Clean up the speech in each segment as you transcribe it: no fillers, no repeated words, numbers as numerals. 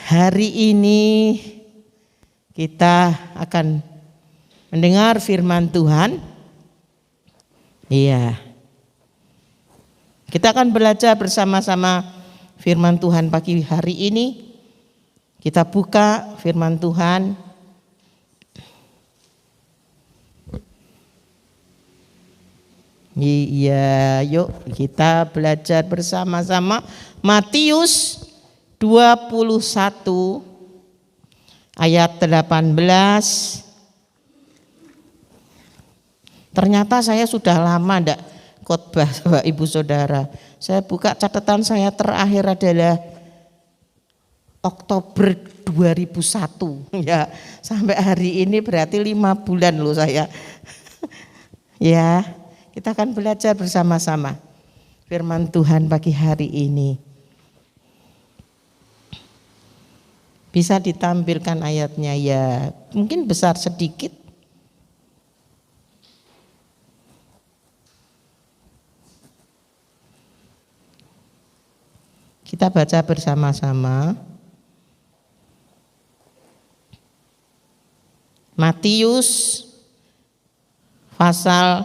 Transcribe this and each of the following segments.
Hari ini kita akan mendengar firman Tuhan. Iya. Kita akan belajar bersama-sama firman Tuhan pagi hari ini. Kita buka firman Tuhan. Iya, yuk kita belajar bersama-sama Matius 21 ayat 18. Ternyata saya sudah lama enggak khotbah Bapak Ibu Saudara. Saya buka catatan saya terakhir adalah Oktober 2001 ya. Sampai hari ini berarti 5 bulan loh saya. Ya, kita akan belajar bersama-sama firman Tuhan pagi hari ini. Bisa ditampilkan ayatnya ya, mungkin besar sedikit. Kita baca bersama-sama. Matius pasal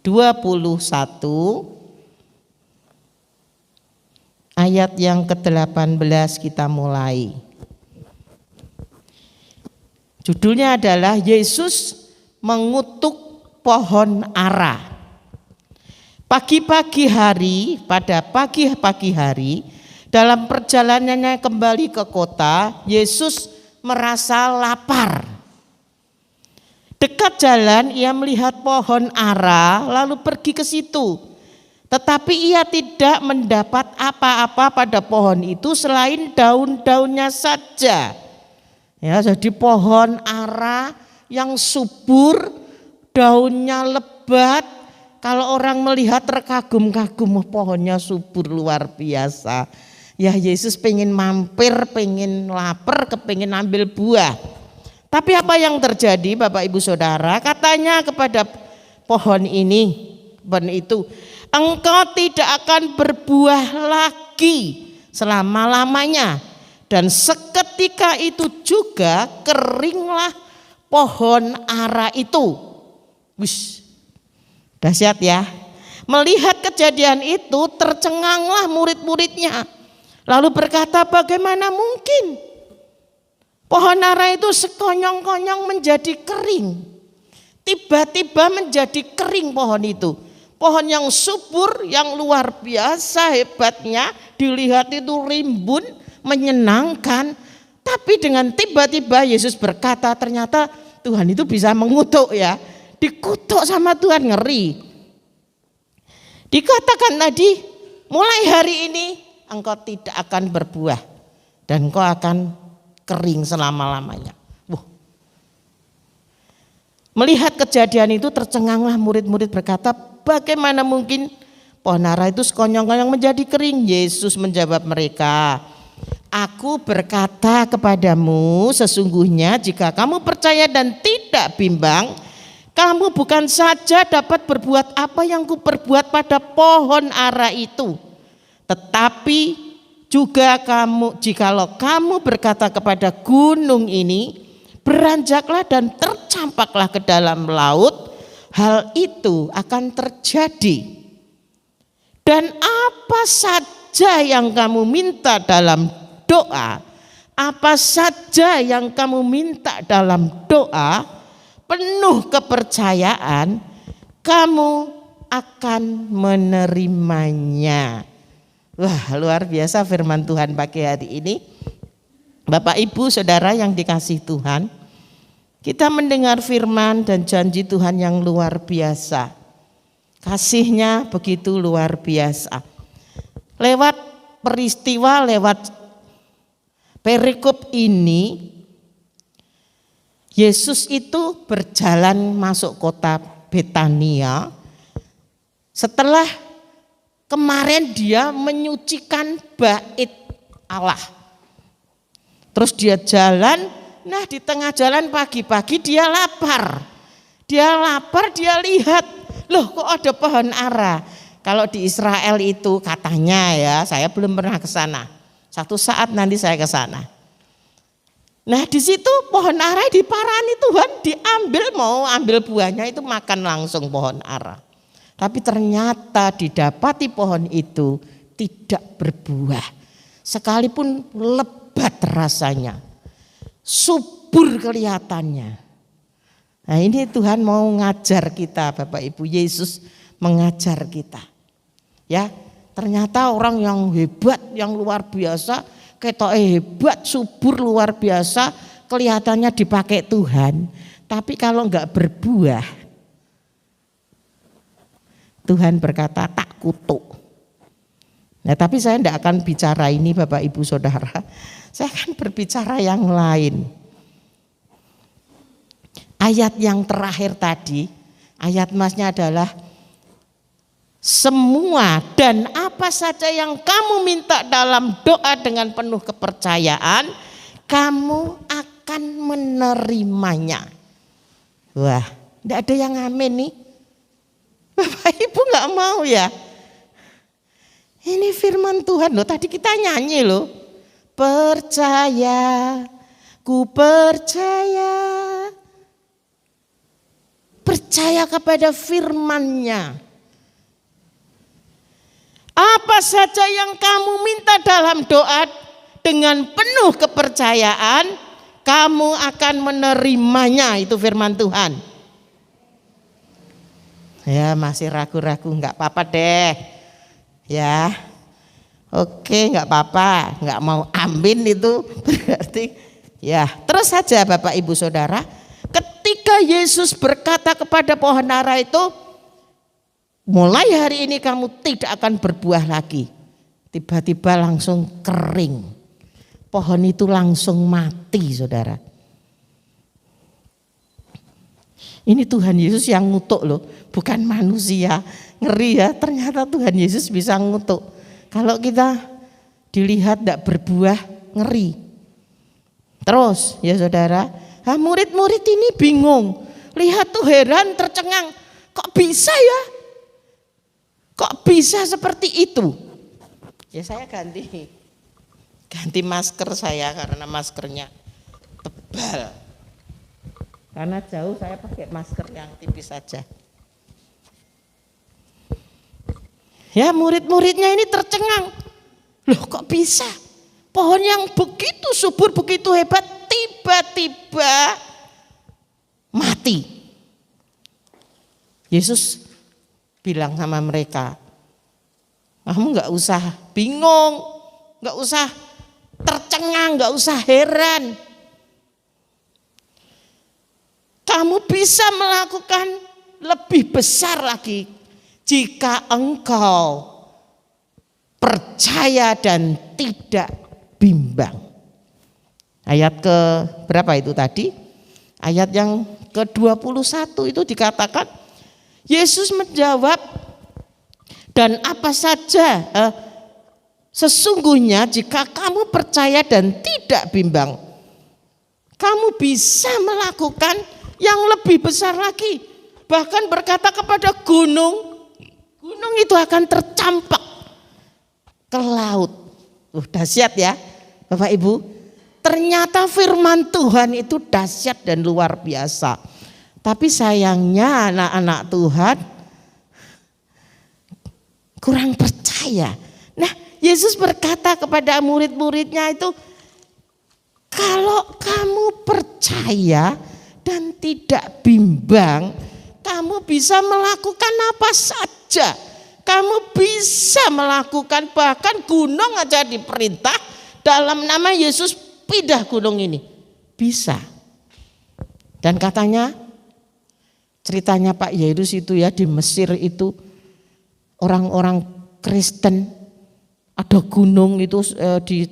21 ayat yang ke-18 kita mulai. Judulnya adalah Yesus mengutuk pohon ara. Pada pagi hari, dalam perjalanannya kembali ke kota, Yesus merasa lapar. Dekat jalan ia melihat pohon ara lalu pergi ke situ. Tetapi ia tidak mendapat apa-apa pada pohon itu selain daun-daunnya saja. Ya, jadi pohon ara yang subur, daunnya lebat. Kalau orang melihat terkagum-kagum, pohonnya subur luar biasa. Ya Yesus pengen mampir, pengen lapar, kepengen ambil buah. Tapi apa yang terjadi Bapak Ibu Saudara? Katanya kepada pohon itu, engkau tidak akan berbuah lagi selama-lamanya. Dan seketika itu juga keringlah pohon ara itu. Wis, dahsyat ya. Melihat kejadian itu tercenganglah murid-muridnya. Lalu berkata, bagaimana mungkin pohon ara itu sekonyong-konyong menjadi kering. Tiba-tiba menjadi kering pohon itu. Pohon yang subur, yang luar biasa hebatnya, dilihat itu rimbun, menyenangkan. Tapi dengan tiba-tiba Yesus berkata, ternyata Tuhan itu bisa mengutuk ya. Dikutuk sama Tuhan, ngeri. Dikatakan tadi, mulai hari ini engkau tidak akan berbuah. Dan engkau akan kering selama-lamanya. Melihat kejadian itu tercenganglah murid-murid berkata, bagaimana mungkin pohon ara itu sekonyong-konyong menjadi kering? Yesus menjawab mereka, aku berkata kepadamu, sesungguhnya jika kamu percaya dan tidak bimbang, kamu bukan saja dapat berbuat apa yang kuperbuat pada pohon ara itu, tetapi juga jikalau kamu berkata kepada gunung ini, beranjaklah dan tercampaklah ke dalam laut, hal itu akan terjadi. Dan apa saja yang kamu minta dalam doa, penuh kepercayaan, kamu akan menerimanya. Wah, luar biasa firman Tuhan pagi hari ini. Bapak Ibu Saudara yang dikasih Tuhan, kita mendengar firman dan janji Tuhan yang luar biasa. Kasihnya begitu luar biasa. Lewat peristiwa, lewat perikop ini, Yesus itu berjalan masuk kota Betania. Setelah kemarin dia menyucikan bait Allah. Terus dia jalan, nah di tengah jalan pagi-pagi dia lapar. Dia lihat, loh kok ada pohon ara. Kalau di Israel itu katanya ya, saya belum pernah ke sana. Satu saat nanti saya ke sana. Nah di situ pohon ara diparani Tuhan, diambil, mau ambil buahnya itu makan langsung pohon ara. Tapi ternyata didapati pohon itu tidak berbuah. Sekalipun lebat rasanya, subur kelihatannya. Nah ini Tuhan mau ngajar kita, Bapak Ibu, Yesus mengajar kita. Ya, ternyata orang yang hebat, yang luar biasa, ketoknya hebat, subur, luar biasa, kelihatannya dipakai Tuhan. Tapi kalau enggak berbuah, Tuhan berkata tak kutuk. Nah tapi saya tidak akan bicara ini Bapak Ibu Saudara. Saya akan berbicara yang lain. Ayat yang terakhir tadi, ayat masnya adalah semua dan apa saja yang kamu minta dalam doa dengan penuh kepercayaan, kamu akan menerimanya. Wah, tidak ada yang amin nih. Bapak Ibu nggak mau ya? Ini firman Tuhan loh, tadi kita nyanyi loh. Percaya, ku percaya. Percaya kepada firman-Nya. Apa saja yang kamu minta dalam doa dengan penuh kepercayaan, kamu akan menerimanya, itu firman Tuhan. Ya masih ragu-ragu, enggak apa-apa deh. Ya, oke enggak apa-apa, enggak mau amin itu berarti ya terus saja Bapak Ibu Saudara. Ketika Yesus berkata kepada pohon ara itu, mulai hari ini kamu tidak akan berbuah lagi. Tiba-tiba langsung kering. Pohon itu langsung mati saudara. Ini Tuhan Yesus yang ngutuk loh, bukan manusia. Ngeri ya, ternyata Tuhan Yesus bisa ngutuk. Kalau kita dilihat tidak berbuah, ngeri. Terus ya saudara, murid-murid ini bingung, lihat tuh heran, tercengang, kok bisa ya? Kok bisa seperti itu? Ya saya ganti masker saya karena maskernya tebal. Karena jauh saya pakai masker yang tipis saja. Ya murid-muridnya ini tercengang, loh kok bisa? Pohon yang begitu subur, begitu hebat, tiba-tiba mati. Yesus bilang sama mereka, kamu gak usah bingung, gak usah tercengang, gak usah heran. Kamu bisa melakukan lebih besar lagi jika engkau percaya dan tidak bimbang. Ayat ke berapa itu tadi? Ayat yang ke-21 itu dikatakan Yesus menjawab, dan apa saja sesungguhnya jika kamu percaya dan tidak bimbang, kamu bisa melakukan yang lebih besar lagi. Bahkan berkata kepada gunung, gunung itu akan tercampak ke laut. Dahsyat ya Bapak Ibu. Ternyata firman Tuhan itu dahsyat dan luar biasa. Tapi sayangnya anak-anak Tuhan kurang percaya. Nah Yesus berkata kepada murid-muridnya itu, kalau kamu percaya dan tidak bimbang, kamu bisa melakukan apa saja. Kamu bisa melakukan, bahkan gunung aja diperintah dalam nama Yesus, pindah gunung ini. Bisa. Dan katanya ceritanya Pak Yairus itu ya, di Mesir itu orang-orang Kristen ada gunung itu di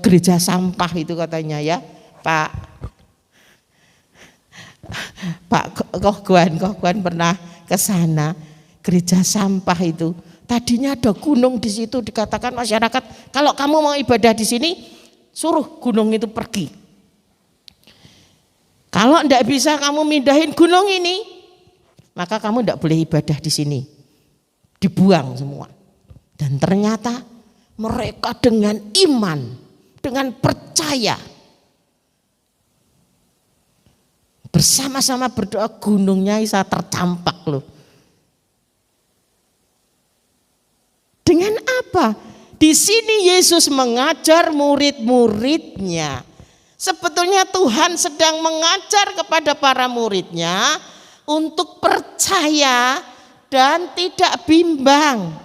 gereja sampah itu katanya ya Pak Kohguan pernah ke sana, gereja sampah itu. Tadinya ada gunung di situ, dikatakan masyarakat kalau kamu mau ibadah di sini suruh gunung itu pergi. Kalau enggak bisa kamu mindahin gunung ini, maka kamu enggak boleh ibadah di sini. Dibuang semua. Dan ternyata Mereka dengan iman, dengan percaya, bersama-sama berdoa, gunungnya bisa tercampak loh. Dengan apa? Di sini Yesus mengajar murid-muridnya. Sebetulnya Tuhan sedang mengajar kepada para muridnya untuk percaya dan tidak bimbang.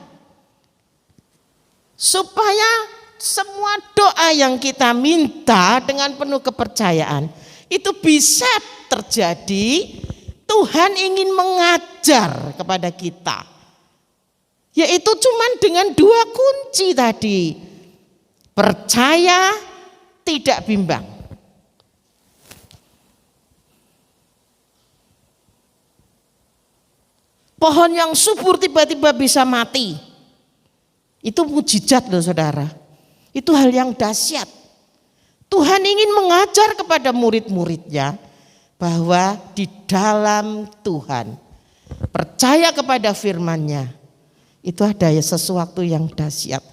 Supaya semua doa yang kita minta dengan penuh kepercayaan itu bisa terjadi. Tuhan ingin mengajar kepada kita, yaitu cuman dengan 2 kunci tadi. Percaya, tidak bimbang. Pohon yang subur tiba-tiba bisa mati. Itu mujizat loh saudara. Itu hal yang dahsyat. Tuhan ingin mengajar kepada murid-muridnya bahwa di dalam Tuhan, percaya kepada firman-Nya, itu ada sesuatu yang dahsyat.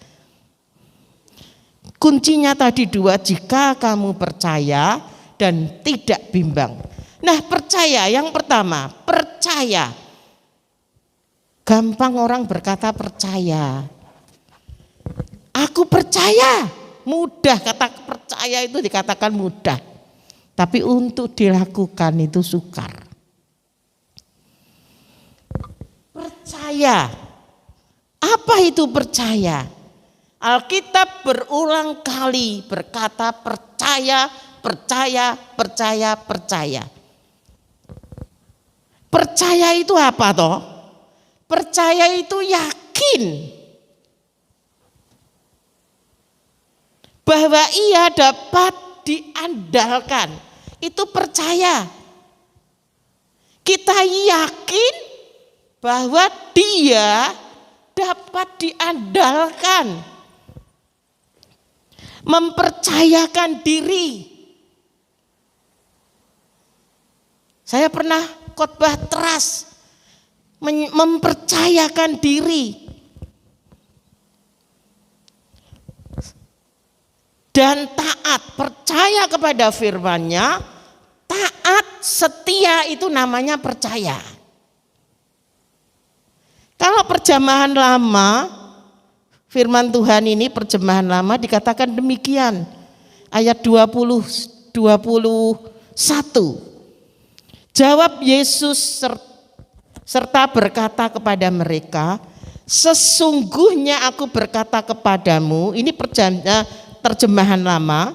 Kuncinya tadi 2, jika kamu percaya dan tidak bimbang. Nah, percaya yang pertama, percaya. Gampang orang berkata percaya. Aku percaya, mudah. Kata percaya itu dikatakan mudah, tapi untuk dilakukan itu sukar. Percaya, apa itu percaya? Alkitab berulang kali berkata percaya, percaya, percaya, percaya. Percaya itu apa toh? Percaya itu yakin bahwa ia dapat diandalkan. Itu percaya. Kita yakin bahwa dia dapat diandalkan. Mempercayakan diri. Saya pernah khotbah trust, mempercayakan diri. Dan taat, percaya kepada firman-Nya, taat, setia, itu namanya percaya. Kalau perjamahan lama, firman Tuhan ini perjamahan lama dikatakan demikian. Ayat 21. Jawab Yesus serta berkata kepada mereka, sesungguhnya aku berkata kepadamu, ini terjemahan lama,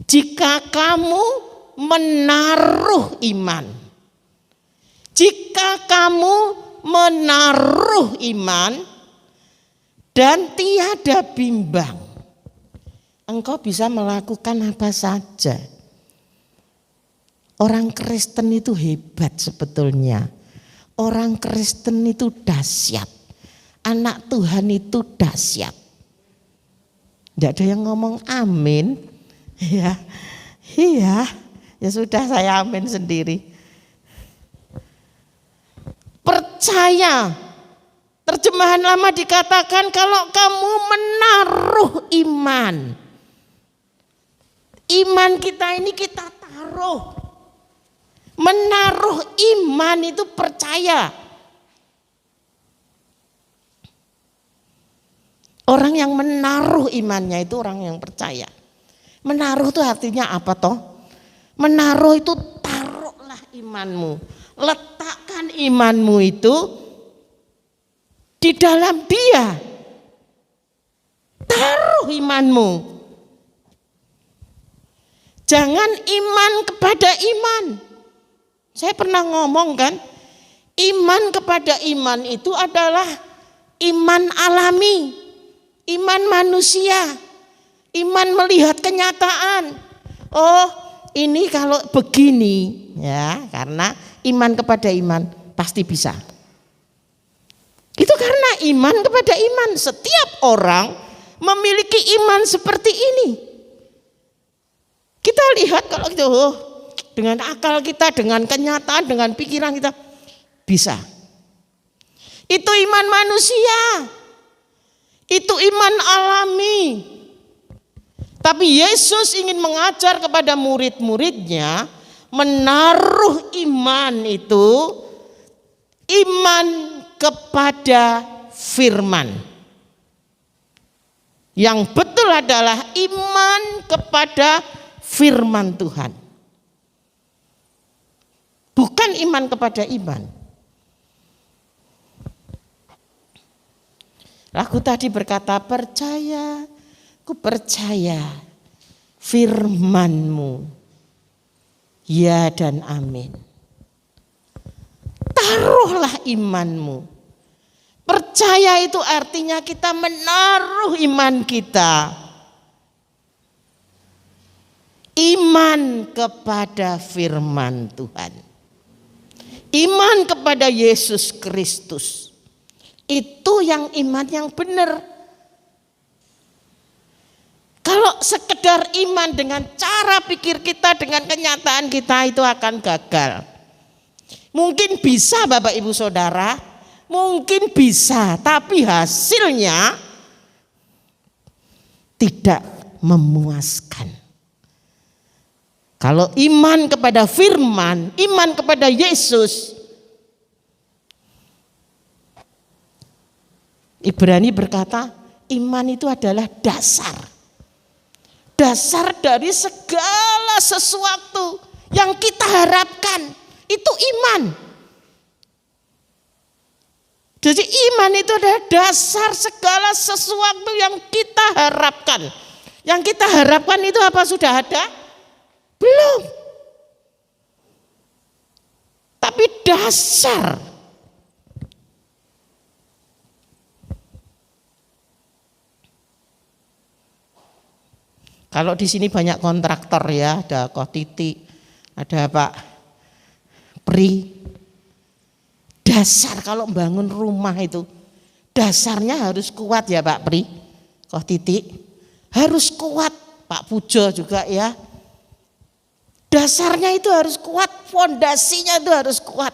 jika kamu menaruh iman, jika kamu menaruh iman dan tiada bimbang, engkau bisa melakukan apa saja. Orang Kristen itu hebat sebetulnya. Orang Kristen itu dahsyat. Anak Tuhan itu dahsyat. Tidak ada yang ngomong amin. Ya, iya, ya sudah saya amin sendiri. Percaya. Terjemahan lama dikatakan kalau kamu menaruh iman. Iman kita ini kita taruh. Menaruh iman itu percaya. Orang yang menaruh imannya itu orang yang percaya. Menaruh itu artinya apa toh? Menaruh itu taruhlah imanmu. Letakkan imanmu itu di dalam Dia. Taruh imanmu. Jangan iman kepada iman. Saya pernah ngomong kan, iman kepada iman itu adalah iman alami, iman manusia, iman melihat kenyataan. Oh, ini kalau begini ya, karena iman kepada iman pasti bisa. Itu karena iman kepada iman. Setiap orang memiliki iman seperti ini. Kita lihat kalau itu dengan akal kita, dengan kenyataan, dengan pikiran kita bisa. Itu iman manusia. Itu iman alami. Tapi Yesus ingin mengajar kepada murid-muridnya menaruh iman itu, iman kepada firman. Yang betul adalah iman kepada firman Tuhan. Bukan iman kepada iman. Lagu tadi berkata, percaya, ku percaya firman-Mu. Ya dan amin. Taruhlah iman-Mu. Percaya itu artinya kita menaruh iman kita. Iman kepada firman Tuhan. Iman kepada Yesus Kristus. Itu yang iman yang benar. Kalau sekedar iman dengan cara pikir kita, dengan kenyataan kita, itu akan gagal. Mungkin bisa Bapak Ibu Saudara, mungkin bisa, tapi hasilnya tidak memuaskan. Kalau iman kepada firman, iman kepada Yesus, Ibrani berkata, iman itu adalah dasar. Dasar dari segala sesuatu yang kita harapkan. Itu iman. Jadi iman itu adalah dasar segala sesuatu yang kita harapkan. Yang kita harapkan itu apa, sudah ada? Belum. Tapi dasar. Kalau di sini banyak kontraktor ya, ada Koh Titi, ada Pak Pri. Dasar kalau bangun rumah itu, dasarnya harus kuat ya Pak Pri, Koh Titi. Harus kuat, Pak Pujo juga ya. Dasarnya itu harus kuat, fondasinya itu harus kuat.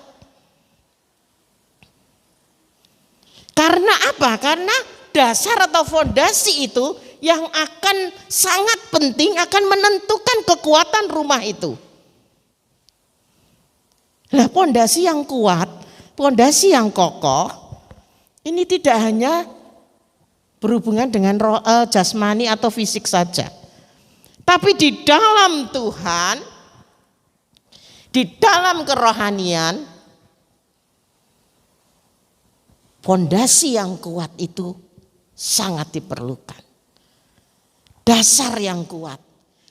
Karena apa? Karena dasar atau fondasi itu yang akan sangat penting, akan menentukan kekuatan rumah itu. Nah, fondasi yang kuat, fondasi yang kokoh, ini tidak hanya berhubungan dengan jasmani atau fisik saja. Tapi di dalam Tuhan, di dalam kerohanian, fondasi yang kuat itu sangat diperlukan. Dasar yang kuat.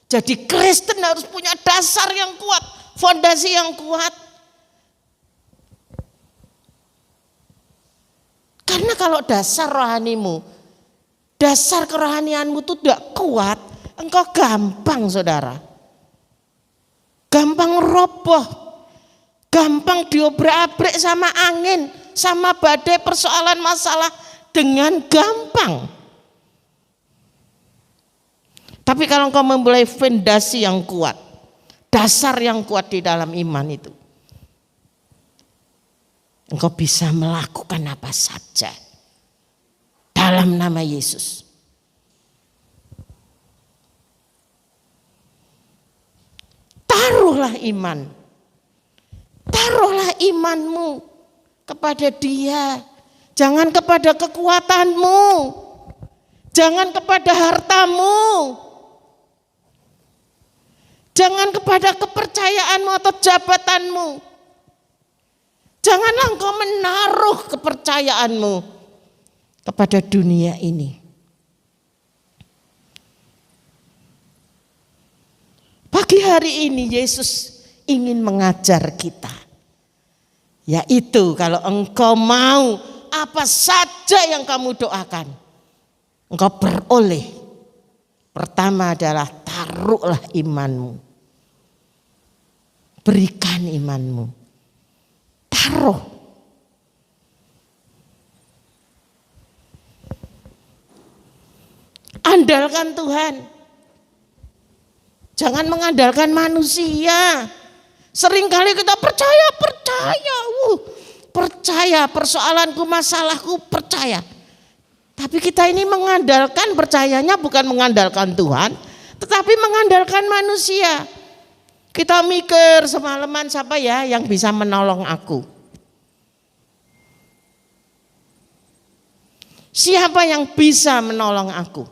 Jadi Kristen harus punya dasar yang kuat, fondasi yang kuat. Karena kalau dasar rohanimu, dasar kerohanianmu itu tidak kuat, engkau gampang saudara. Gampang roboh, gampang diobrak-abrik sama angin, sama badai, persoalan masalah dengan gampang. Tapi kalau engkau memulai fondasi yang kuat, dasar yang kuat di dalam iman itu, engkau bisa melakukan apa saja dalam nama Yesus. Taruhlah iman. Taruhlah imanmu kepada Dia. Jangan kepada kekuatanmu. Jangan kepada hartamu. Jangan kepada kepercayaanmu atau jabatanmu. Janganlah engkau menaruh kepercayaanmu kepada dunia ini. Pagi hari ini Yesus ingin mengajar kita. Yaitu kalau engkau mau apa saja yang kamu doakan, engkau beroleh. Pertama adalah taruhlah imanmu. Berikan imanmu. Taruh. Andalkan Tuhan. Jangan mengandalkan manusia. Seringkali kita percaya, percaya persoalanku, masalahku, percaya. Tapi kita ini mengandalkan, percayanya bukan mengandalkan Tuhan, tetapi mengandalkan manusia. Kita mikir semalaman, siapa ya yang bisa menolong aku? Siapa yang bisa menolong aku?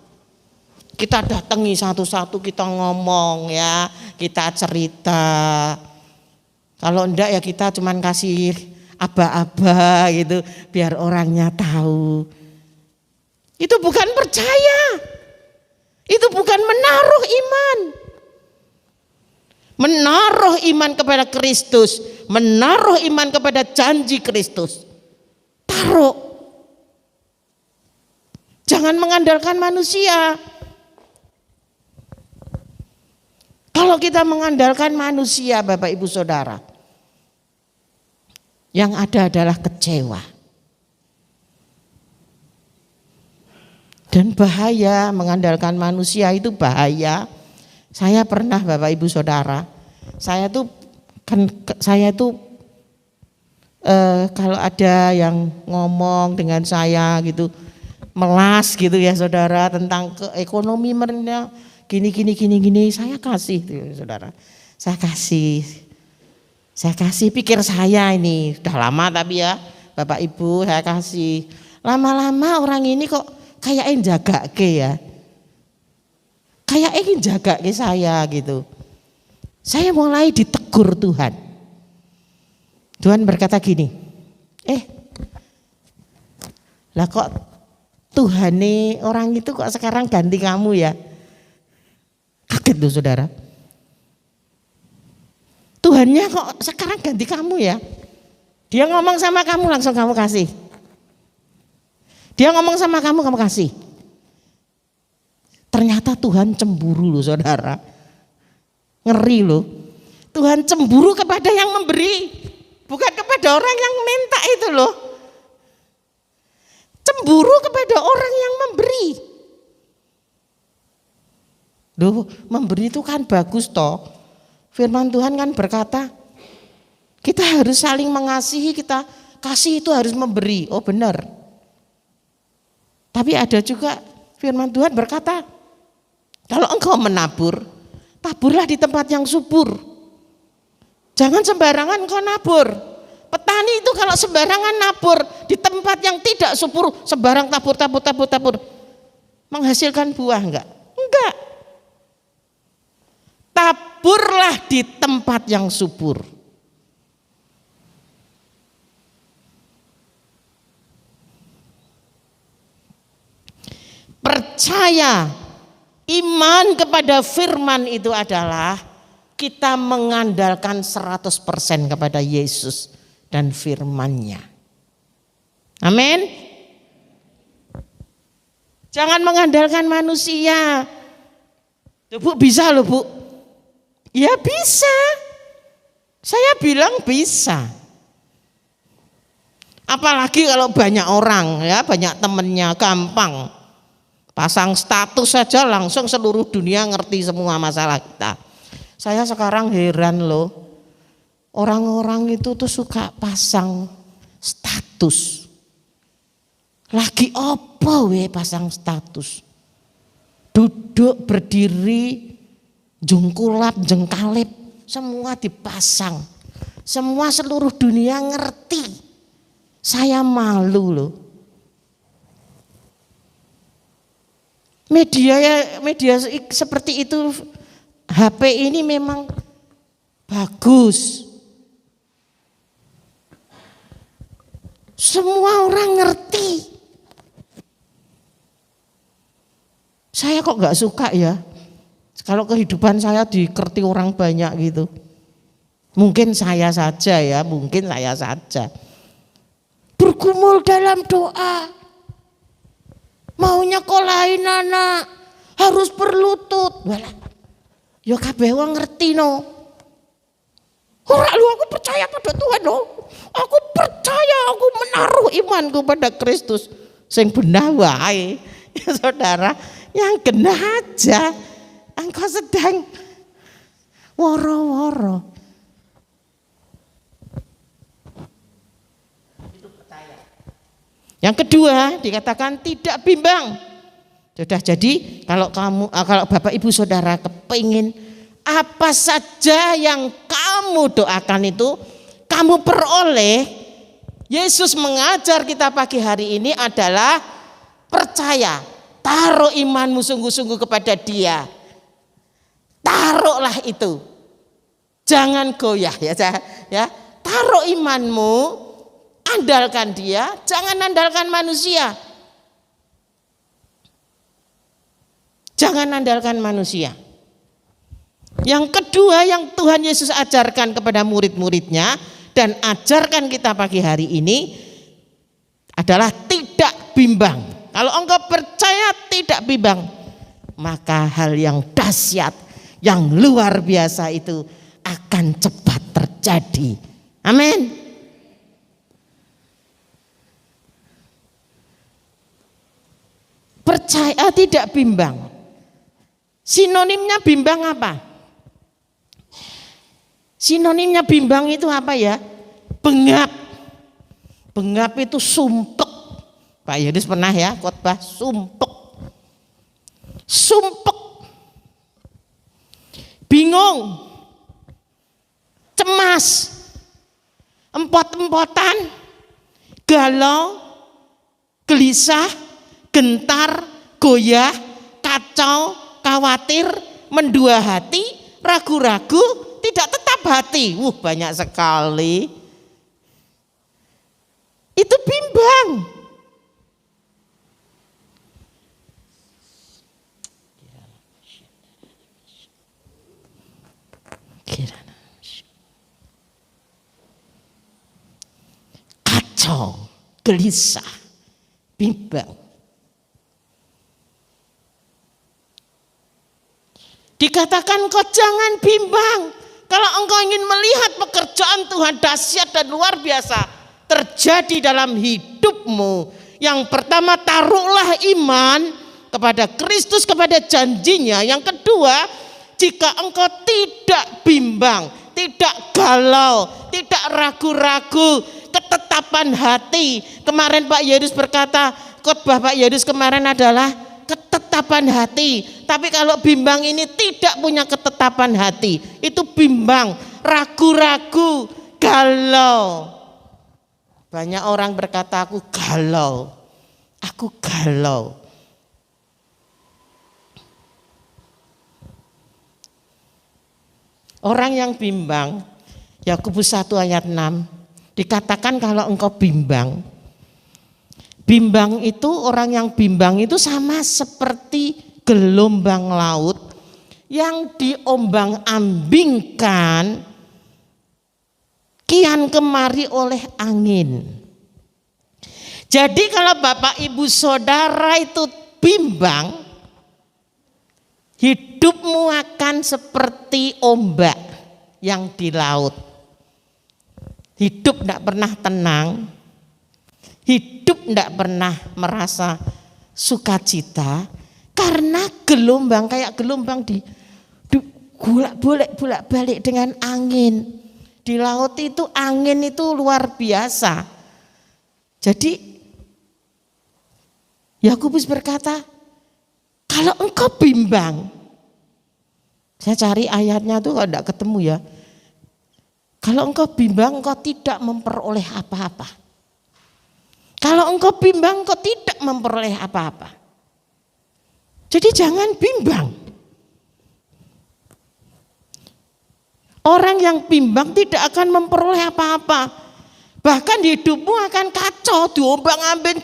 Kita datangi satu-satu, kita ngomong ya, kita cerita. Kalau enggak ya kita cuman kasih aba-aba gitu biar orangnya tahu. Itu bukan percaya. Itu bukan menaruh iman. Menaruh iman kepada Kristus, menaruh iman kepada janji Kristus. Taruh. Jangan mengandalkan manusia. Kalau kita mengandalkan manusia, Bapak Ibu Saudara, yang ada adalah kecewa. Dan bahaya, mengandalkan manusia itu bahaya. Saya pernah Bapak Ibu Saudara, saya tuh kalau ada yang ngomong dengan saya gitu, melas gitu ya saudara, tentang ekonomi mereka gini, saya kasih saudara, saya kasih pikir saya ini udah lama tapi ya Bapak Ibu saya kasih, lama-lama orang ini kok kayak jaga ke ya. Kayak ingin jaga ke saya gitu. Saya mulai ditegur Tuhan. Tuhan berkata gini, lah kok Tuhan nih orang itu kok sekarang ganti kamu ya? Kaget loh saudara. Tuhannya kok sekarang ganti kamu ya? Dia ngomong sama kamu langsung kamu kasih. Dia ngomong sama kamu kasih. Ternyata Tuhan cemburu loh saudara. Ngeri loh. Tuhan cemburu kepada yang memberi. Bukan kepada orang yang minta itu loh. Cemburu kepada orang yang memberi. Loh, memberi itu kan bagus toh. Firman Tuhan kan berkata, kita harus saling mengasihi, kita kasih itu harus memberi. Oh benar. Tapi ada juga firman Tuhan berkata, kalau engkau menabur, taburlah di tempat yang subur. Jangan sembarangan engkau nabur. Petani itu kalau sembarangan nabur di tempat yang tidak subur, sembarang tabur. Menghasilkan buah enggak? Enggak. Taburlah di tempat yang subur. Percaya, iman kepada firman itu adalah kita mengandalkan 100% kepada Yesus dan firman-Nya. Amin. Jangan mengandalkan manusia. Bu, bisa loh Bu. Ya bisa. Saya bilang bisa. Apalagi kalau banyak orang ya, banyak temennya, gampang. Pasang status saja langsung seluruh dunia ngerti semua masalah kita. Saya sekarang heran loh. Orang-orang itu tuh suka pasang status. Lagi apa we pasang status? Duduk, berdiri, jungkulap, jengkalip, semua dipasang. Semua seluruh dunia ngerti. Saya malu loh. Media seperti itu, HP ini memang bagus. Semua orang ngerti. Saya kok gak suka ya, kalau kehidupan saya dikerti orang banyak gitu. Mungkin saya saja ya, bergumul dalam doa. Mau nyekolahin anak harus berlutut. Walah, ya kabeh wong ngerti no. Ora lu, aku percaya pada Tuhan no. Aku percaya, aku menaruh imanku pada Kristus. Sing benah wae. Ya saudara, yang genah aja. Engkau sedang woro-woro. Yang kedua dikatakan tidak bimbang. Sudah, jadi kalau Bapak Ibu Saudara kepingin apa saja yang kamu doakan itu kamu peroleh, Yesus mengajar kita pagi hari ini adalah percaya, taruh imanmu sungguh-sungguh kepada Dia. Taruhlah itu. Jangan goyah ya. Taruh imanmu, andalkan Dia, jangan andalkan manusia. Jangan andalkan manusia. Yang kedua yang Tuhan Yesus ajarkan kepada murid-muridnya dan ajarkan kita pagi hari ini adalah tidak bimbang. Kalau engkau percaya tidak bimbang, maka hal yang dahsyat, yang luar biasa itu akan cepat terjadi. Amin. Percaya tidak bimbang. Sinonimnya bimbang apa? Sinonimnya bimbang itu apa ya? Bengap. Bengap itu sumpek. Pak Yudis pernah ya khotbah sumpek. Sumpek. Bingung. Cemas. Empot-empotan. Galau. Gelisah. Gentar. Goyah. Kacau. Khawatir, mendua hati, ragu-ragu, tidak tetap hati. Banyak sekali. Itu bimbang. Kacau, gelisah, bimbang. Dikatakan kau jangan bimbang. Kalau engkau ingin melihat pekerjaan Tuhan dahsyat dan luar biasa terjadi dalam hidupmu. Yang pertama, taruhlah iman kepada Kristus, kepada janjinya. Yang kedua, jika engkau tidak bimbang, tidak galau, tidak ragu-ragu, ketetapan hati. Kemarin Pak Yudis berkata, khotbah Pak Yudis kemarin adalah ketetapan hati. Tapi kalau bimbang ini tidak punya ketetapan hati, itu bimbang, ragu-ragu, galau. Banyak orang berkata aku galau. Aku galau. Orang yang bimbang, Yakobus 1 ayat 6, dikatakan kalau engkau bimbang, bimbang itu, orang yang bimbang itu sama seperti gelombang laut yang diombang-ambingkan kian kemari oleh angin. Jadi kalau Bapak Ibu Saudara itu bimbang, hidupmu akan seperti ombak yang di laut. Hidup tidak pernah tenang, hidup tidak pernah merasa sukacita karena gelombang, kayak gelombang bolak-balik dengan angin. Di laut itu angin itu luar biasa. Jadi Yakobus berkata, kalau engkau bimbang, saya cari ayatnya tuh tidak ketemu ya. Kalau engkau bimbang, engkau tidak memperoleh apa-apa. Kalau engkau bimbang, engkau tidak memperoleh apa-apa. Jadi jangan bimbang. Orang yang bimbang tidak akan memperoleh apa-apa. Bahkan hidupmu akan kacau, diombang-ambing.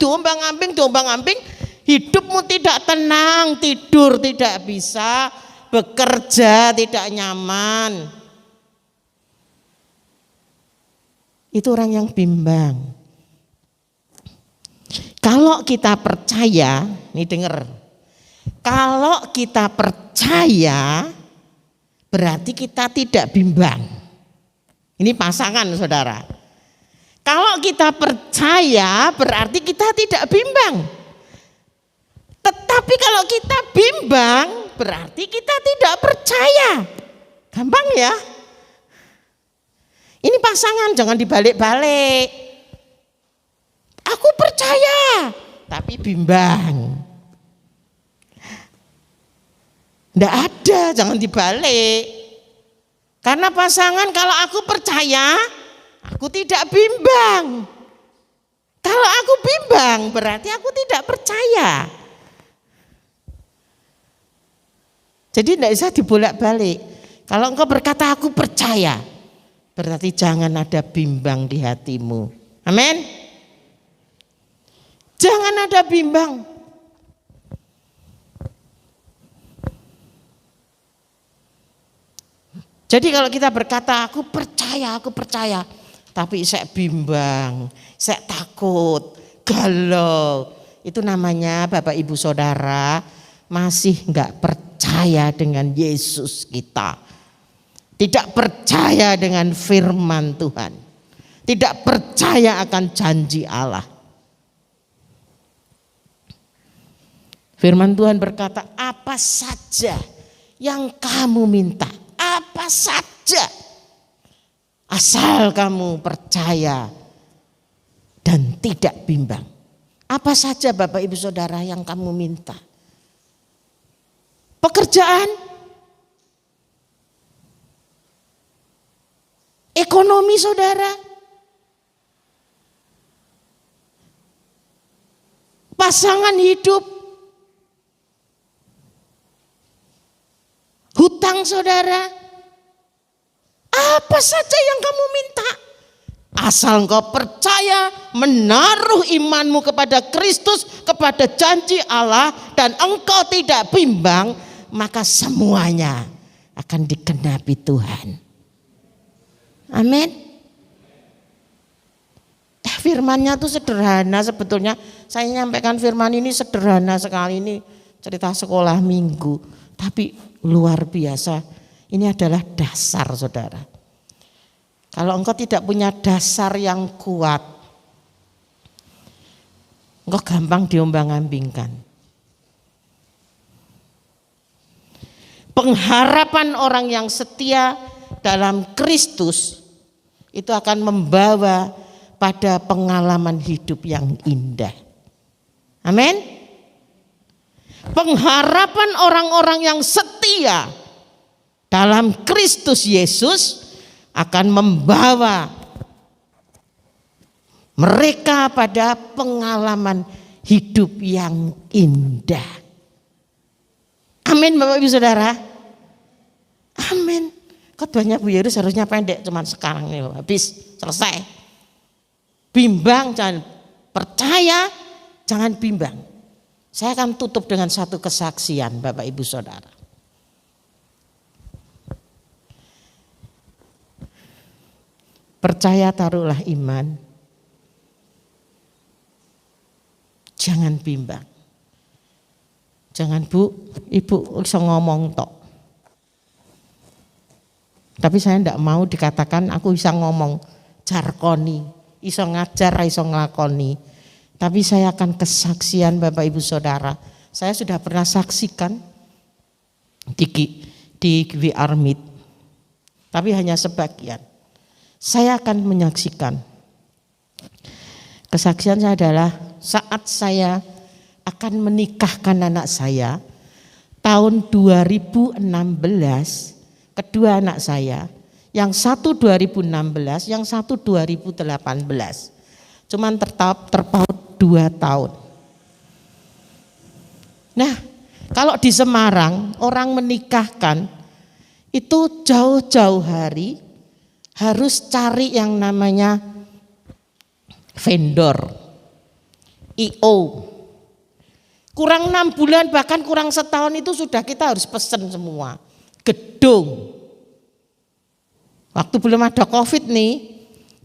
Hidupmu tidak tenang, tidur tidak bisa, bekerja tidak nyaman. Itu orang yang bimbang. Kalau kita percaya, nih dengar. Kalau kita percaya, berarti kita tidak bimbang. Ini pasangan saudara. Kalau kita percaya, berarti kita tidak bimbang. Tetapi kalau kita bimbang, berarti kita tidak percaya. Gampang ya? Ini pasangan, jangan dibalik-balik. Aku percaya, tapi bimbang. Nggak ada, jangan dibalik. Karena pasangan kalau aku percaya, aku tidak bimbang. Kalau aku bimbang berarti aku tidak percaya. Jadi tidak bisa dibolak-balik. Kalau engkau berkata aku percaya, berarti jangan ada bimbang di hatimu. Amin. Jangan ada bimbang. Jadi kalau kita berkata aku percaya, tapi saya bimbang, saya takut, galau, itu namanya Bapak Ibu Saudara masih enggak percaya dengan Yesus kita. Tidak percaya dengan firman Tuhan. Tidak percaya akan janji Allah. Firman Tuhan berkata, apa saja yang kamu minta, apa saja, asal kamu percaya dan tidak bimbang. Apa saja Bapak Ibu Saudara yang kamu minta? Pekerjaan, ekonomi saudara, pasangan hidup, hutang saudara, apa saja yang kamu minta. Asal engkau percaya, menaruh imanmu kepada Kristus, kepada janji Allah, dan engkau tidak bimbang, maka semuanya akan digenapi Tuhan. Amin. Firmannya tuh sederhana sebetulnya. Saya nyampaikan firman ini sederhana sekali, ini cerita sekolah minggu. Tapi luar biasa, ini adalah dasar saudara. Kalau engkau tidak punya dasar yang kuat, engkau gampang diombang-ambingkan. Pengharapan orang yang setia dalam Kristus itu akan membawa pada pengalaman hidup yang indah. Amin. Pengharapan orang-orang yang setia dalam Kristus Yesus akan membawa mereka pada pengalaman hidup yang indah. Amin Bapak Ibu Saudara. Amin. Khotbahnya Bu Yeru seharusnya pendek, cuman sekarang nih habis, selesai. Bimbang jangan, percaya jangan bimbang. Saya akan tutup dengan satu kesaksian Bapak Ibu Saudara. Percaya taruhlah iman. Jangan bimbang. Jangan Bu, Ibu bisa ngomong tok. Tapi saya tidak mau dikatakan aku bisa ngomong jarkoni, iso ngajar, iso ngelakoni. Tapi saya akan kesaksian Bapak Ibu Saudara. Saya sudah pernah saksikan di VR Meet. Tapi hanya sebagian. Saya akan menyaksikan. Kesaksian saya adalah saat saya akan menikahkan anak saya tahun 2016, kedua anak saya, yang satu 2016, yang satu 2018. Cuman terpaut 2 tahun. Nah, kalau di Semarang orang menikahkan itu jauh-jauh hari harus cari yang namanya vendor, IO. Kurang 6 bulan bahkan kurang setahun itu sudah kita harus pesen semua. Gedung. Waktu belum ada COVID nih,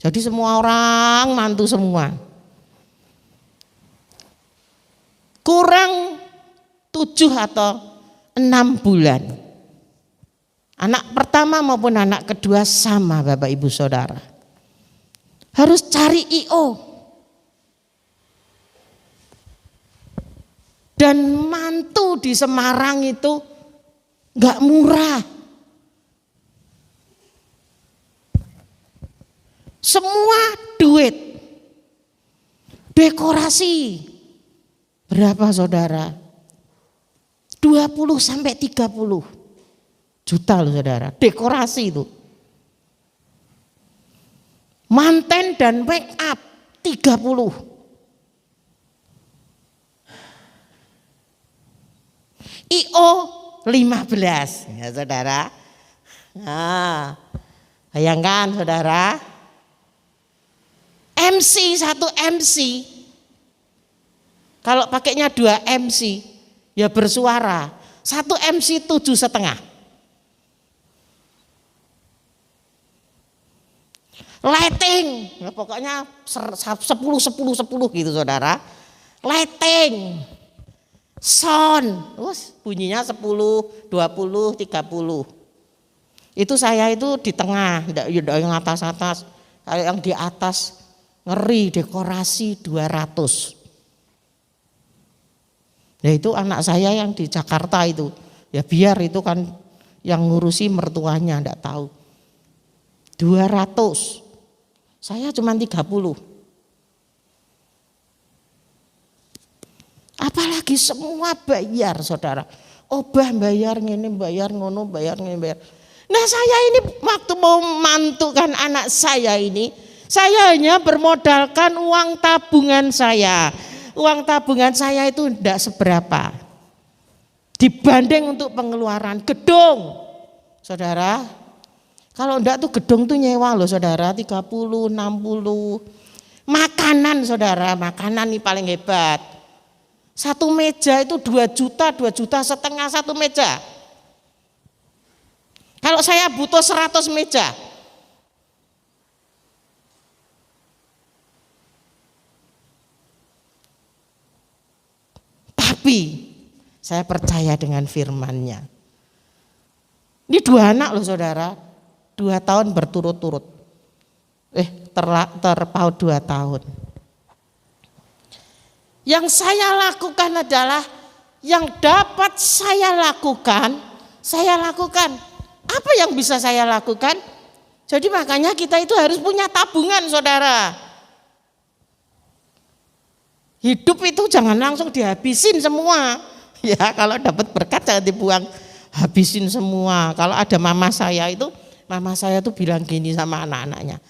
jadi semua orang mantu semua. Kurang 7 atau 6 bulan. Anak pertama maupun anak kedua sama Bapak Ibu Saudara. Harus cari IO. Dan mantu di Semarang itu gak murah. Semua duit Dekorasi. Berapa saudara? 20 sampai 30 juta loh saudara. Dekorasi itu. Manten dan make up 30. IO 15 ya saudara. Nah, bayangkan saudara. MC, satu MC. Kalau pakainya 2 MC ya bersuara. Satu MC 7,5. Lighting, ya pokoknya 10 gitu saudara. Lighting, sound, bunyinya 10, 20, 30. Itu saya itu di tengah, tidak yang atas-atas. Kalau yang di atas ngeri, dekorasi 200. Ya itu anak saya yang di Jakarta itu. Ya biar itu kan yang ngurusi mertuanya, enggak tahu. 200. Saya cuma 30. Apalagi semua bayar saudara. Obah bayar ngene, bayar ngono, bayar ngene, bayar. Nah saya ini waktu mau mantukan anak saya ini, saya hanya bermodalkan uang tabungan saya. Uang tabungan saya itu tidak seberapa dibanding untuk pengeluaran gedung. Saudara, kalau enggak tuh gedung tuh nyewa loh saudara, 30, 60. Makanan saudara, makanan nih paling hebat. Satu meja itu 2 juta, 2,5 juta satu meja. Kalau saya butuh 100 meja. Tapi saya percaya dengan firman-Nya. Ini 2 anak loh saudara, 2 tahun berturut-turut. Terpaut 2 tahun. Yang saya lakukan adalah yang dapat saya lakukan. Apa yang bisa saya lakukan? Jadi makanya kita itu harus punya tabungan saudara. Hidup itu jangan langsung dihabisin semua. Ya kalau dapat berkat jangan dibuang, habisin semua. Kalau ada mama saya itu bilang gini sama anak-anaknya.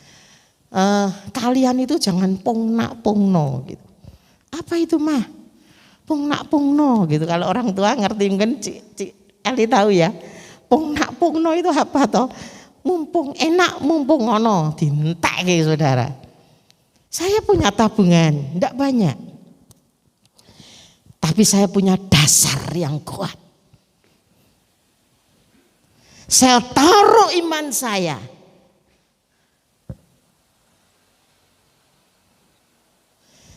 Kalian itu jangan pongno gitu. Apa itu mah? Pongno gitu. Kalau orang tua ngerti mungkin Eli tahu ya. Pongno itu apa toh? Mumpung enak, mumpung ngono, dientek gitu saudara. Saya punya tabungan, enggak banyak. Tapi saya punya dasar yang kuat. Saya taruh iman saya.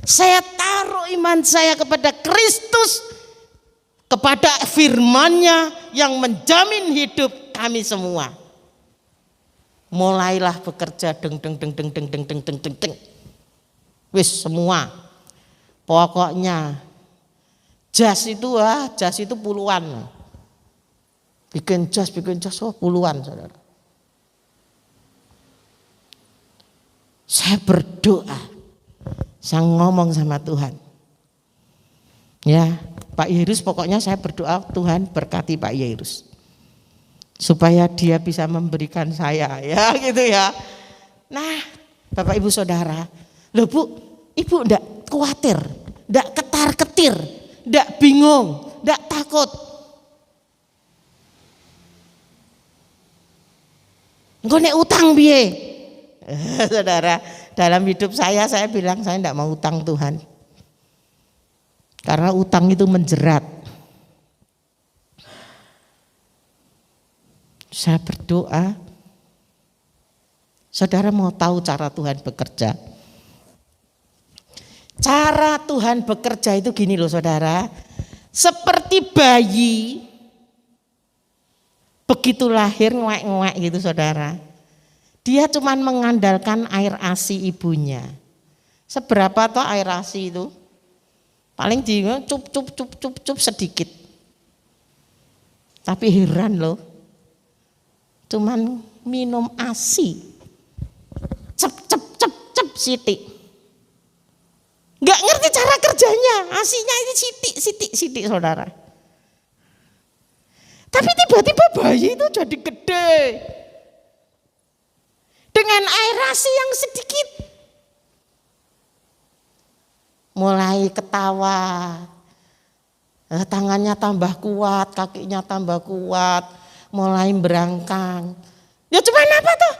Saya taruh iman saya kepada Kristus, kepada firman-Nya yang menjamin hidup kami semua. Mulailah bekerja deng. Wis semua. Pokoknya jas itu puluhan. Bikin jas puluhan saudara. Saya berdoa. Saya ngomong sama Tuhan. Ya, Pak Yairus pokoknya saya berdoa Tuhan berkati Pak Yairus. Supaya dia bisa memberikan saya, ya gitu ya. Nah, Bapak Ibu Saudara, loh Bu, Ibu enggak khawatir, enggak ketar-ketir, enggak bingung, enggak takut. Engko nek utang piye? Saudara, dalam hidup saya bilang saya enggak mau utang Tuhan. Karena utang itu menjerat. Saya berdoa. Saudara mau tahu cara Tuhan bekerja? Cara Tuhan bekerja itu gini loh saudara. Seperti bayi. Begitu lahir nguek-nguek gitu saudara. Dia cuman mengandalkan air ASI ibunya. Seberapa toh air ASI itu? Paling di cup sedikit. Tapi heran loh. Cuman minum ASI. Cep sitik. Nggak ngerti cara kerjanya, aslinya ini sidik saudara. Tapi tiba-tiba bayi itu jadi gede. Dengan aerasi yang sedikit. Mulai ketawa. Tangannya tambah kuat, kakinya tambah kuat. Mulai berangkang. Ya cuman apa tuh?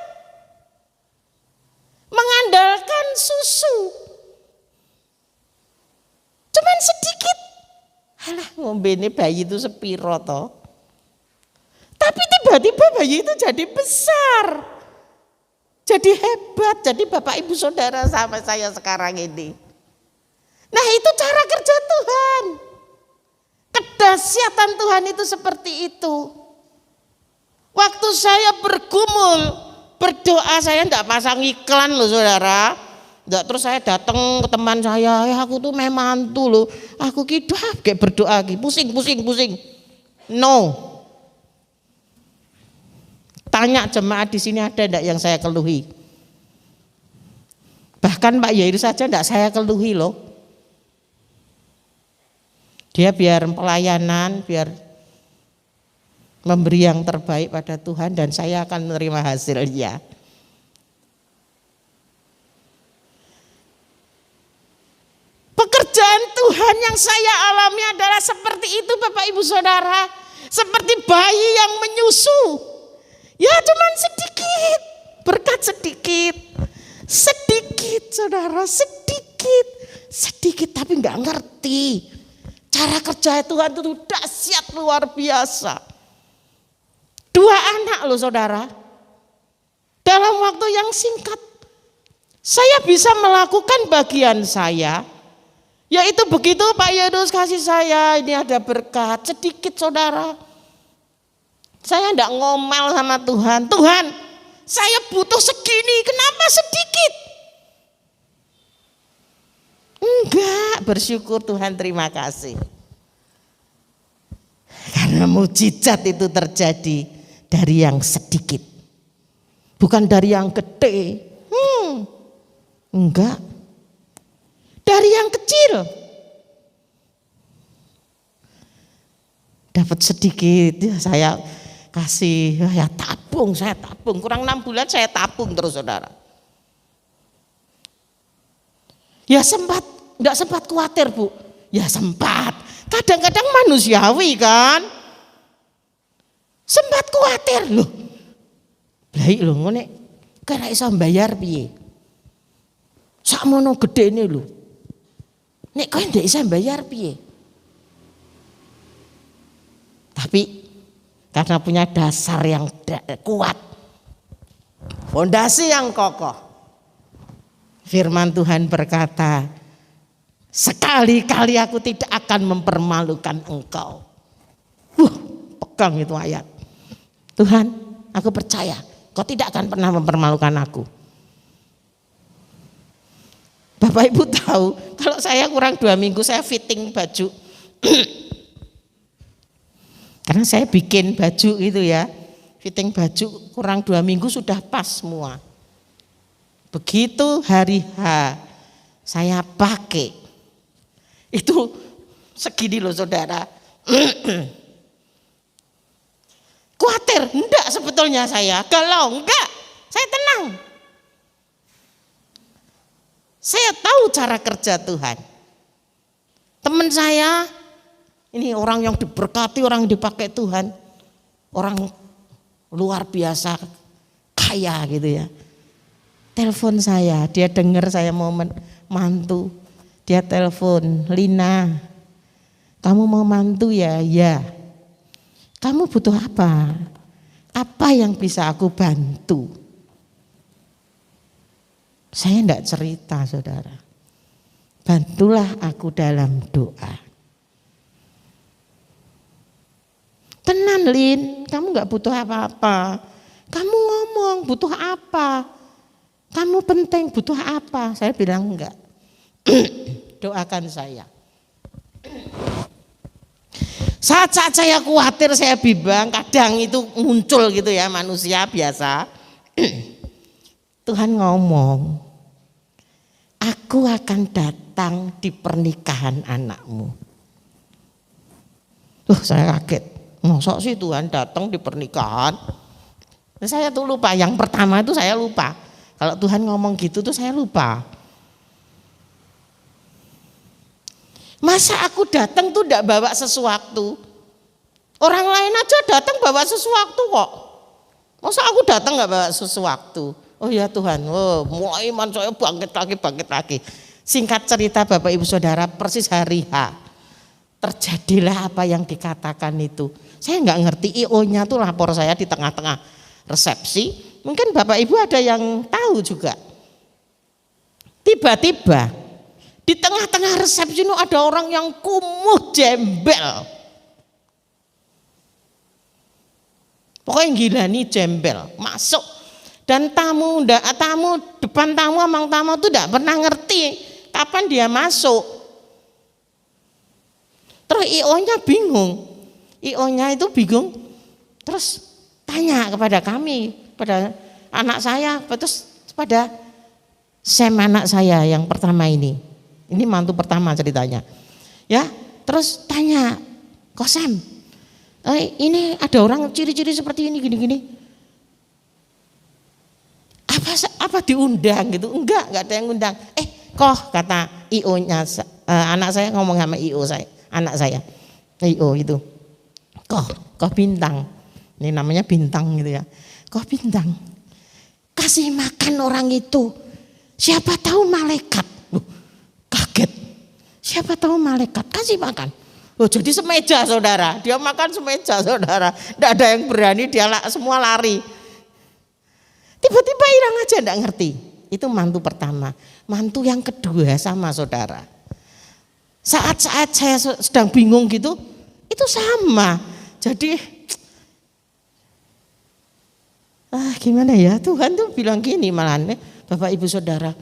Mengandalkan susu. Cuman sedikit. Alah ngombe ini bayi itu sepiro toh. Tapi tiba-tiba bayi itu jadi besar. Jadi hebat. Jadi Bapak Ibu Saudara sama saya sekarang ini. Nah itu cara kerja Tuhan. Kedahsyatan Tuhan itu seperti itu. Waktu saya bergumul, berdoa, saya enggak pasang iklan loh saudara. Enggak, terus saya datang ke teman saya, aku tuh memantu loh. Aku kayak berdoa pusing. No. Tanya jemaat di sini ada enggak yang saya keluhi? Bahkan Pak Yair saja enggak saya keluhi loh. Dia biar pelayanan, biar memberi yang terbaik pada Tuhan dan saya akan menerima hasilnya. Pekerjaan Tuhan yang saya alami adalah seperti itu Bapak Ibu Saudara. Seperti bayi yang menyusu. Ya cuman sedikit. Berkat sedikit. Sedikit saudara, sedikit tapi gak ngerti. Cara kerja Tuhan itu dahsyat luar biasa. 2 anak loh saudara. Dalam waktu yang singkat. Saya bisa melakukan bagian saya. Yaitu begitu Pak Yesus kasih saya, ini ada berkat sedikit saudara. Saya enggak ngomel sama Tuhan. Tuhan, saya butuh segini, kenapa sedikit? Enggak, bersyukur Tuhan, terima kasih. Karena mujizat itu terjadi dari yang sedikit. Bukan dari yang gede. Enggak. Dari yang kecil. Dapat sedikit, ya saya kasih, ya saya tabung. Kurang 6 bulan saya tabung terus saudara. Ya enggak sempat khawatir Bu. Ya sempat. Kadang-kadang manusiawi kan. Sempat khawatir loh. Baik loh ngene. Kira iso bayar piye? Sakmono gedene lho. Nek kowe ndak iso bayar piye? Tapi karena punya dasar yang kuat, fondasi yang kokoh, firman Tuhan berkata, sekali-kali aku tidak akan mempermalukan engkau. Pegang itu ayat. Tuhan, aku percaya kau tidak akan pernah mempermalukan aku. Bapak Ibu tahu, kalau saya kurang 2 minggu saya fitting baju. Karena saya bikin baju gitu ya. Fitting baju kurang 2 minggu sudah pas semua. Begitu hari H saya pakai. Itu segini loh saudara. Khawatir? Enggak sebetulnya saya. Galau? Enggak. Saya tenang. Saya tahu cara kerja Tuhan. Teman saya, ini orang yang diberkati, orang yang dipakai Tuhan. Orang luar biasa, kaya gitu ya. Telepon saya, dia dengar saya mau mantu. Dia telepon, Lina, kamu mau mantu ya? Ya. Kamu butuh apa? Apa yang bisa aku bantu? Saya enggak cerita saudara. Bantulah aku dalam doa. Tenan Lin, kamu enggak butuh apa-apa. Kamu ngomong butuh apa? Kamu penting butuh apa? Saya bilang enggak. Doakan saya. Saat-saat saya khawatir, saya bimbang, kadang itu muncul gitu ya manusia biasa. Tuhan ngomong, aku akan datang datang di pernikahan anakmu. Saya kaget. Masa sih Tuhan datang di pernikahan? Saya tuh lupa. Yang pertama itu saya lupa. Kalau Tuhan ngomong gitu tuh saya lupa. Masa aku datang tuh enggak bawa sesuatu? Orang lain aja datang bawa sesuatu kok. Masa aku datang enggak bawa sesuatu? Oh ya Tuhan, mulai iman saya bangkit lagi. Singkat cerita Bapak Ibu Saudara, persis hari H terjadilah apa yang dikatakan itu. Saya enggak ngerti, IO-nya tuh lapor saya di tengah-tengah resepsi. Mungkin Bapak Ibu ada yang tahu juga. Tiba-tiba di tengah-tengah resepsi itu ada orang yang kumuh jembel. Pokoknya gila nih jembel, masuk. Dan tamu depan tamu amang tamu itu tidak pernah ngerti kapan dia masuk. Terus IO-nya bingung. IO-nya itu bingung. Terus tanya kepada kami, pada anak saya, terus pada Sam anak saya yang pertama ini. Ini mantu pertama ceritanya. Ya, terus tanya, "Kok Sam, ini ada orang ciri-ciri seperti ini gini-gini. Apa diundang gitu?" Enggak ada yang undang. Kok kata IO-nya, anak saya ngomong sama IO saya, anak saya, IO itu. Kok Bintang. Ini namanya Bintang gitu ya. Kok Bintang. Kasih makan orang itu. Siapa tahu malaikat. Kaget. Siapa tahu malaikat, kasih makan. Jadi semeja saudara, dia makan semeja saudara. Tidak ada yang berani, dia semua lari. Tiba-tiba hilang aja, tidak ngerti. Itu mantu pertama. Mantu yang kedua sama saudara. Saat-saat saya sedang bingung gitu, itu sama. Jadi, gimana ya, Tuhan tuh bilang gini malahan, Bapak Ibu Saudara,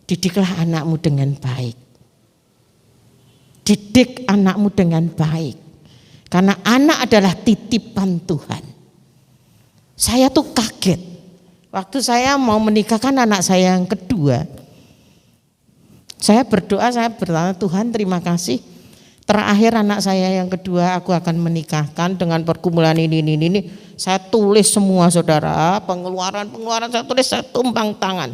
didiklah anakmu dengan baik. Didik anakmu dengan baik. Karena anak adalah titipan Tuhan. Saya tuh kaget. Waktu saya mau menikahkan anak saya yang kedua. Saya berdoa, saya bertanya, Tuhan terima kasih. Terakhir anak saya yang kedua aku akan menikahkan dengan pergumulan ini. Saya tulis semua saudara. Pengeluaran saya tulis, saya tumpang tangan.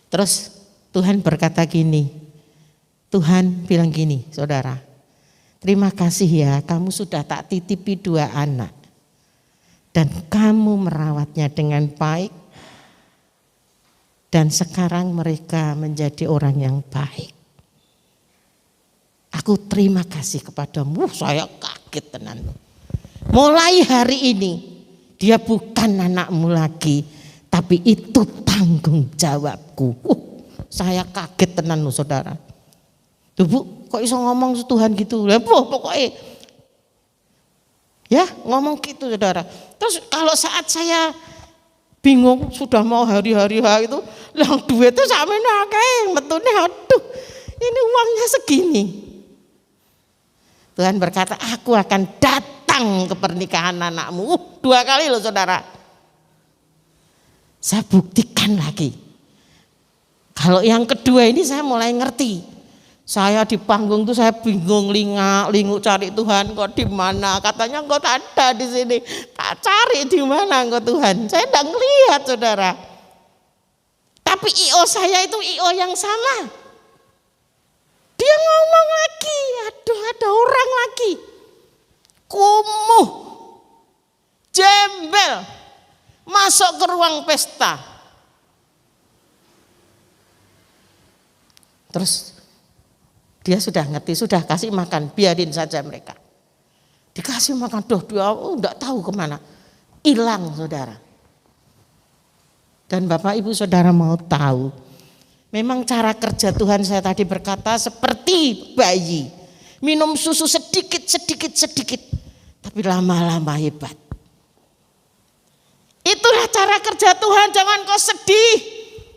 Terus Tuhan berkata gini. Tuhan bilang gini, saudara, terima kasih ya, kamu sudah tak titipi 2 anak. Dan kamu merawatnya dengan baik. Dan sekarang mereka menjadi orang yang baik. Aku terima kasih kepadamu, saya kaget tenan. Mulai hari ini, dia bukan anakmu lagi, tapi itu tanggung jawabku. Saya kaget tenan saudara. Tuh Bu, kok iso ngomong Tuhan gitu? Lah pokoknya ya ngomong gitu saudara. Terus kalau saat saya bingung sudah mau hari-hari itu, lah duitnya sakmene akeh, metune aduh. Ini uangnya segini. Tuhan berkata, aku akan datang ke pernikahan anakmu. 2 kali loh saudara. Saya buktikan lagi. Kalau yang kedua ini saya mulai ngerti. Saya di panggung tuh saya bingung lingu cari Tuhan kok di mana? Katanya engkau tak ada di sini. Tak cari di mana engkau Tuhan? Saya tidak ngelihat saudara. Tapi IO saya itu IO yang sama. Dia ngomong lagi, aduh ada orang lagi. Kumuh, jembel, masuk ke ruang pesta. Terus dia sudah ngerti, sudah kasih makan, biarin saja mereka. Dikasih makan, dia enggak tahu kemana. Hilang saudara. Dan Bapak Ibu Saudara mau tahu, memang cara kerja Tuhan saya tadi berkata seperti bayi. Minum susu sedikit, tapi lama-lama hebat. Itulah cara kerja Tuhan, jangan kau sedih.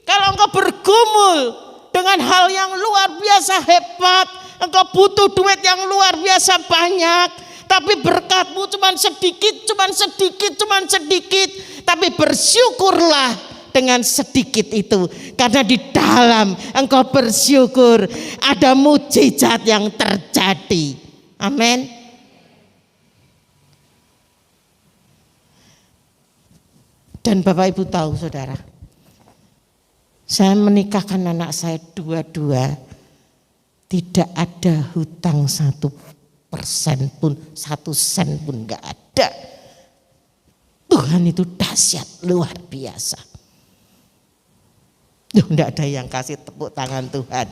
Kalau engkau bergumul dengan hal yang luar biasa hebat, engkau butuh duit yang luar biasa banyak, tapi berkatmu cuman sedikit, tapi bersyukurlah dengan sedikit itu. Karena di dalam engkau bersyukur ada mujizat yang terjadi. Amin. Dan Bapak Ibu tahu saudara, saya menikahkan anak saya dua-dua, tidak ada hutang 1% pun, 1 sen pun gak ada. Tuhan itu dahsyat, luar biasa. Tidak ada yang kasih tepuk tangan Tuhan.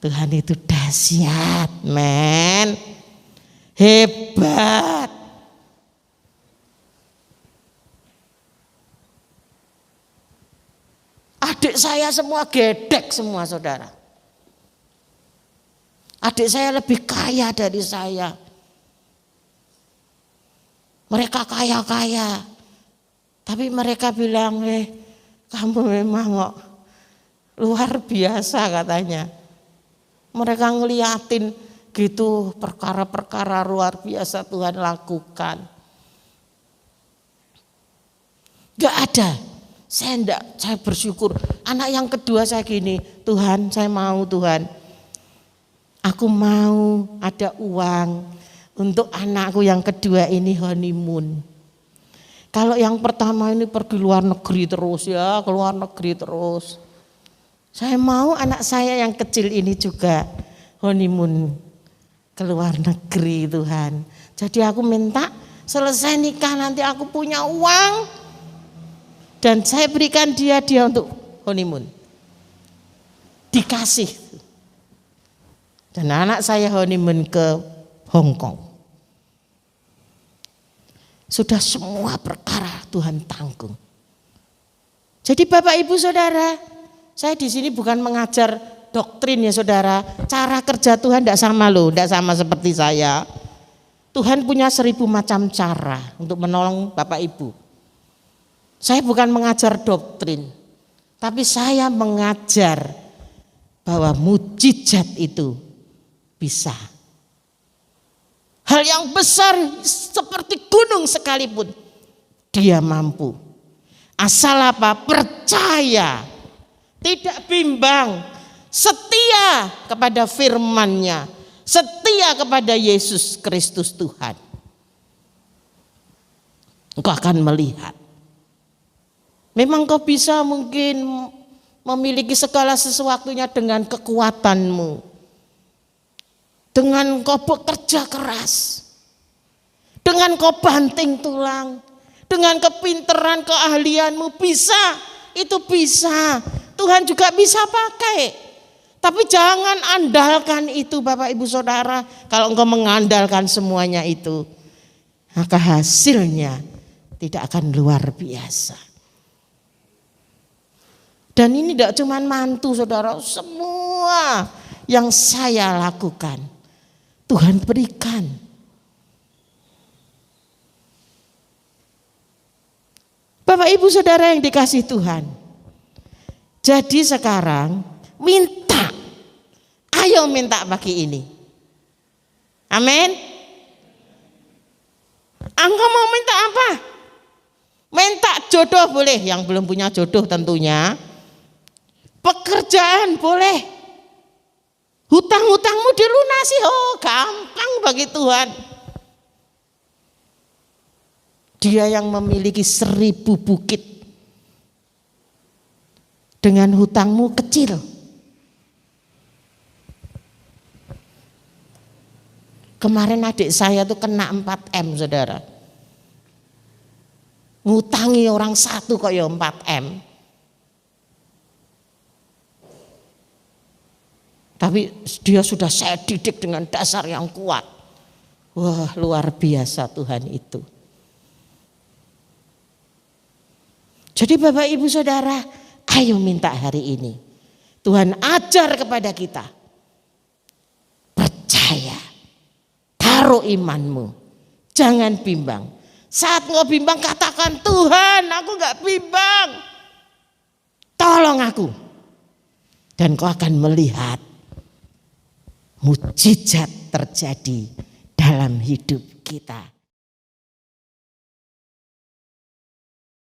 Tuhan itu dahsyat, men. Hebat. Adik saya semua gedek semua saudara. Adik saya lebih kaya dari saya. Mereka kaya-kaya. Tapi mereka bilang, kamu memang kok luar biasa katanya. Mereka ngeliatin gitu perkara-perkara luar biasa Tuhan lakukan. Gak ada. Saya bersyukur. Anak yang kedua saya gini, Tuhan saya mau Tuhan. Aku mau ada uang untuk anakku yang kedua ini honeymoon. Kalau yang pertama ini pergi luar negeri terus ya, ke luar negeri terus. Saya mau anak saya yang kecil ini juga honeymoon ke luar negeri Tuhan. Jadi aku minta selesai nikah nanti aku punya uang. Dan saya berikan dia untuk honeymoon. Dikasih. Dan anak saya honeymoon ke Hong Kong. Sudah semua perkara Tuhan tanggung. Jadi Bapak Ibu Saudara, saya di sini bukan mengajar doktrin ya saudara. Cara kerja Tuhan tidak sama loh, tidak sama seperti saya. Tuhan punya 1000 macam cara untuk menolong Bapak Ibu. Saya bukan mengajar doktrin, tapi saya mengajar bahwa mujizat itu bisa. Hal yang besar seperti gunung sekalipun dia mampu. Asal apa? Percaya, tidak bimbang, setia kepada firman-Nya, setia kepada Yesus Kristus Tuhan. Engkau akan melihat. Memang kau bisa mungkin memiliki segala sesuatunya dengan kekuatanmu. Dengan kau bekerja keras. Dengan kau banting tulang. Dengan kepinteran, keahlianmu bisa. Itu bisa. Tuhan juga bisa pakai. Tapi jangan andalkan itu Bapak Ibu Saudara. Kalau engkau mengandalkan semuanya itu, maka hasilnya tidak akan luar biasa. Dan ini tidak cuma mantu saudara, semua yang saya lakukan Tuhan berikan. Bapak Ibu Saudara yang dikasih Tuhan. Jadi sekarang minta. Ayo minta pagi ini. Amin. Engkau mau minta apa? Minta jodoh boleh, yang belum punya jodoh tentunya. Pekerjaan boleh. Hutang-hutangmu dilunasi, gampang bagi Tuhan. Dia yang memiliki 1000 bukit. Dengan hutangmu kecil. Kemarin adik saya tuh kena 4M saudara. Ngutangi orang satu kok ya 4M. Tapi dia sudah saya didik dengan dasar yang kuat. Wah, luar biasa Tuhan itu. Jadi Bapak Ibu Saudara, ayo minta hari ini. Tuhan ajar kepada kita. Percaya. Taruh imanmu. Jangan bimbang. Saat engkau bimbang katakan, Tuhan aku gak bimbang. Tolong aku. Dan kau akan melihat mujizat terjadi dalam hidup kita.